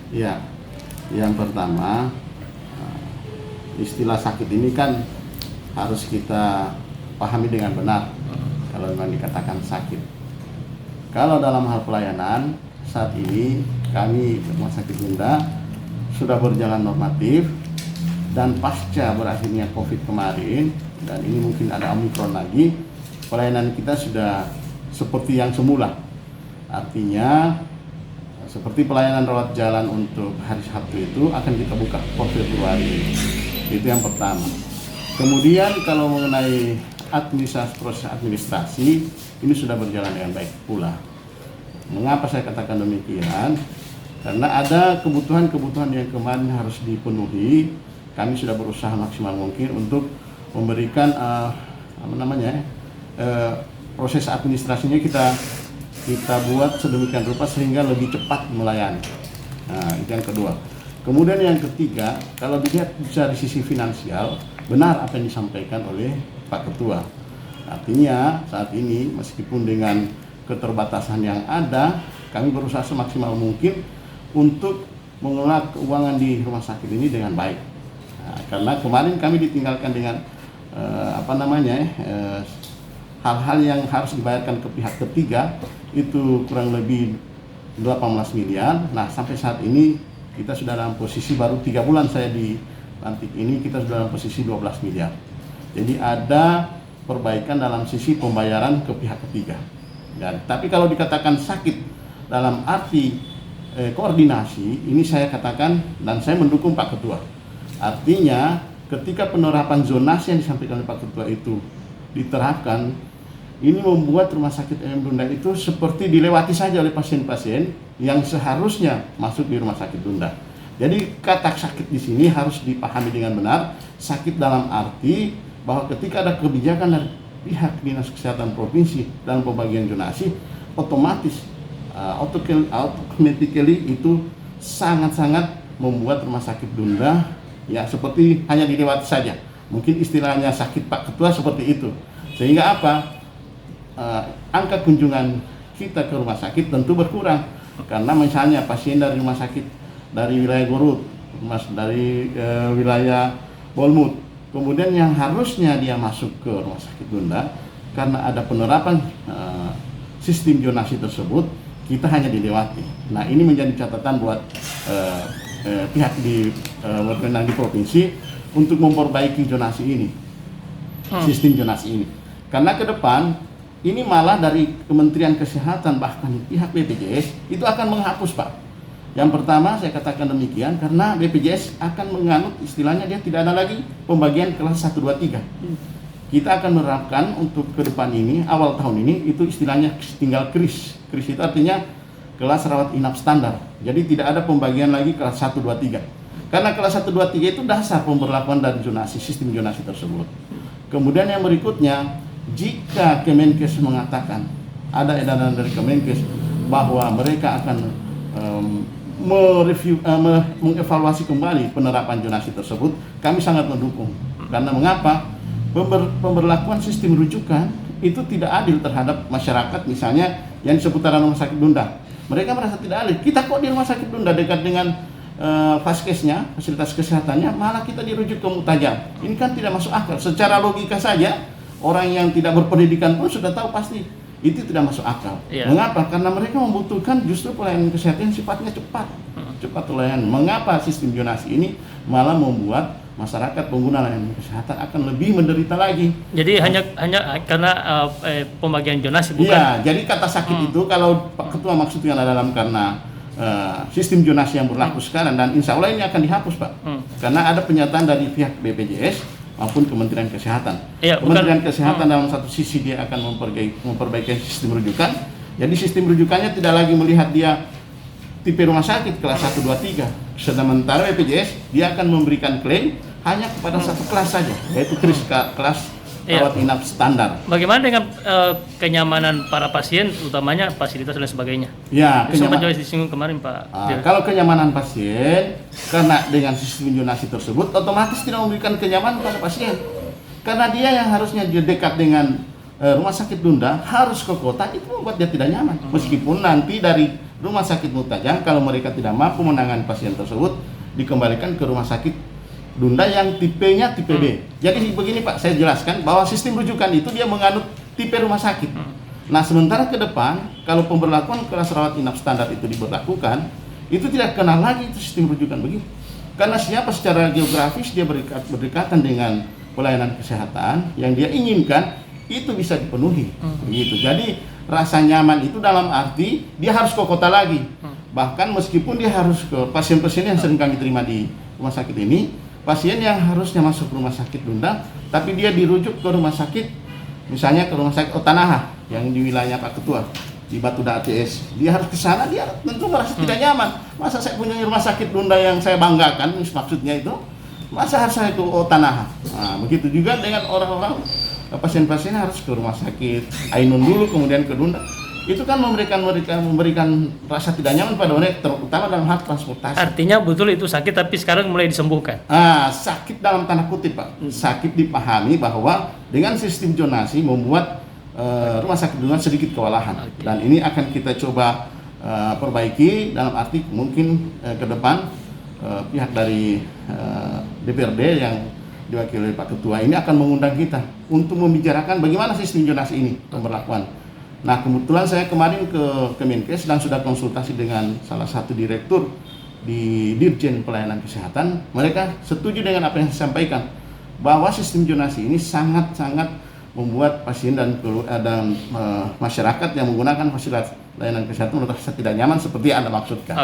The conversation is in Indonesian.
Ya, yang pertama, istilah sakit ini kan harus kita pahami dengan benar kalau memang dikatakan sakit. Kalau dalam hal pelayanan, saat ini kami Rumah Sakit Bunda sudah berjalan normatif, dan pasca berakhirnya COVID kemarin, dan ini mungkin ada Omikron lagi, pelayanan kita sudah seperti yang semula. Artinya seperti pelayanan rawat jalan untuk hari Sabtu itu akan kita buka per Februari. Itu yang pertama. Kemudian kalau mengenai proses administrasi, ini sudah berjalan dengan baik pula. Mengapa saya katakan demikian? Karena ada kebutuhan-kebutuhan yang kemarin harus dipenuhi. Kami sudah berusaha maksimal mungkin untuk memberikan proses administrasinya kita buat sedemikian rupa sehingga lebih cepat melayani. Nah, itu yang kedua. Kemudian yang ketiga, kalau dilihat dari sisi finansial, benar apa yang disampaikan oleh Pak Ketua. Artinya saat ini meskipun dengan keterbatasan yang ada, kami berusaha semaksimal mungkin untuk mengelola keuangan di rumah sakit ini dengan baik. Nah, karena kemarin kami ditinggalkan dengan hal-hal yang harus dibayarkan ke pihak ketiga itu kurang lebih 18 miliar. Nah, sampai saat ini kita sudah dalam posisi baru 3 bulan saya dilantik ini, kita sudah dalam posisi 12 miliar. Jadi ada perbaikan dalam sisi pembayaran ke pihak ketiga. Dan tapi kalau dikatakan sakit dalam arti koordinasi, ini saya katakan dan saya mendukung Pak Ketua. Artinya ketika penerapan zonasi yang disampaikan oleh Pak Ketua itu diterapkan, ini membuat Rumah Sakit MM Bunda itu seperti dilewati saja oleh pasien-pasien yang seharusnya masuk di Rumah Sakit Bunda. Jadi kata sakit di sini harus dipahami dengan benar. Sakit dalam arti bahwa ketika ada kebijakan dari pihak Dinas Kesehatan Provinsi dalam pembagian zonasi, otomatis automatically itu sangat-sangat membuat Rumah Sakit Bunda ya seperti hanya dilewati saja. Mungkin istilahnya sakit Pak Ketua seperti itu. Sehingga apa? Angka kunjungan kita ke rumah sakit tentu berkurang. Karena misalnya pasien dari rumah sakit dari wilayah Garut, dari wilayah Bolmut, kemudian yang harusnya dia masuk ke Rumah Sakit Bunda, karena ada penerapan sistem zonasi tersebut, kita hanya dilewati. Nah, ini menjadi catatan buat pihak di provinsi untuk memperbaiki zonasi ini, sistem zonasi ini. Karena ke depan ini malah dari Kementerian Kesehatan bahkan pihak BPJS itu akan menghapus, Pak. Yang pertama saya katakan demikian karena BPJS akan menganut istilahnya dia tidak ada lagi pembagian kelas 1, 2, 3. Kita akan menerapkan untuk ke depan ini, awal tahun ini itu istilahnya tinggal KRIS. KRIS itu artinya kelas rawat inap standar. Jadi tidak ada pembagian lagi kelas 1, 2, 3. Karena kelas 1, 2, 3 itu dasar pemberlakuan dari zonasi, sistem zonasi tersebut. Kemudian yang berikutnya, jika Kemenkes mengatakan ada edaran dari Kemenkes bahwa mereka akan mengevaluasi kembali penerapan zonasi tersebut, kami sangat mendukung. Karena mengapa? Pemberlakuan sistem rujukan itu tidak adil terhadap masyarakat, misalnya yang di seputaran Rumah Sakit Bunda. Mereka merasa tidak adil. Kita kok di Rumah Sakit Bunda dekat dengan faskesnya, fasilitas kesehatannya, malah kita dirujuk ke Mutajam. Ini kan tidak masuk akal. Secara logika saja, orang yang tidak berpendidikan pun sudah tahu pasti itu tidak masuk akal. Iya. Mengapa? Karena mereka membutuhkan justru pelayanan kesehatan yang sifatnya cepat pelayanan. Mengapa sistem zonasi ini malah membuat masyarakat pengguna layanan kesehatan akan lebih menderita lagi? Jadi hanya karena pembagian zonasi bukan? Iya. Jadi kata sakit itu kalau Pak Ketua maksudnya dalam karena sistem zonasi yang berlaku sekarang, dan insya Allah ini akan dihapus, Pak. Karena ada pernyataan dari pihak BPJS maupun Kementerian Kesehatan. Ya, Kementerian Kesehatan dalam satu sisi dia akan memperbaiki sistem rujukan. Jadi sistem rujukannya tidak lagi melihat dia tipe rumah sakit kelas 1, 2, 3. Sementara BPJS dia akan memberikan klaim hanya kepada satu kelas saja, yaitu kelas rawat inap standar. Bagaimana dengan kenyamanan para pasien, utamanya fasilitas dan sebagainya? Ya, sempat juga disinggung kemarin, Pak. Kalau kenyamanan pasien, karena dengan sistem zonasi tersebut, otomatis tidak memberikan kenyamanan pada pasien. Karena dia yang harusnya dekat dengan Rumah Sakit Bunda harus ke kota, itu membuat dia tidak nyaman. Meskipun nanti dari rumah sakit Mutajang, kalau mereka tidak mampu menangani pasien tersebut, dikembalikan ke rumah sakit Dunda yang tipenya tipe B. Jadi begini Pak, saya jelaskan bahwa sistem rujukan itu dia menganut tipe rumah sakit. Nah, sementara ke depan, kalau pemberlakuan kelas rawat inap standar itu diberlakukan, itu tidak kenal lagi itu sistem rujukan begitu. Karena siapa secara geografis dia berdekatan dengan pelayanan kesehatan yang dia inginkan, itu bisa dipenuhi. Begitu. Jadi rasa nyaman itu dalam arti dia harus ke kota lagi. Bahkan meskipun dia harus ke pasien-pasien yang sering kami terima di rumah sakit ini, pasien yang harusnya masuk rumah sakit Dunda, tapi dia dirujuk ke rumah sakit, misalnya ke rumah sakit Otanaha yang di wilayah Pak Ketua di Batu ATS, dia harus ke sana, dia tentu merasa tidak nyaman. Masa saya punya rumah sakit Dunda yang saya banggakan, maksudnya itu, masa harus saya ke Otanaha? Nah, begitu juga dengan orang-orang, pasien-pasien harus ke rumah sakit Ainun dulu, kemudian ke Dunda. Itu kan memberikan rasa tidak nyaman pada mereka, terutama dalam hal transportasi. Artinya betul itu sakit tapi sekarang mulai disembuhkan. Sakit dalam tanda kutip Pak, sakit dipahami bahwa dengan sistem zonasi membuat rumah sakit Dunda sedikit kewalahan. Dan ini akan kita coba perbaiki dalam arti mungkin ke depan pihak dari DPRD yang diwakili oleh Pak Ketua ini akan mengundang kita untuk membicarakan bagaimana sistem zonasi ini pemberlakuan. Nah, kebetulan saya kemarin ke Kemenkes dan sudah konsultasi dengan salah satu direktur di Dirjen Pelayanan Kesehatan. Mereka setuju dengan apa yang saya sampaikan, bahwa sistem zonasi ini sangat-sangat membuat pasien dan masyarakat yang menggunakan fasilitas layanan kesehatan merasa tidak nyaman seperti yang Anda maksudkan.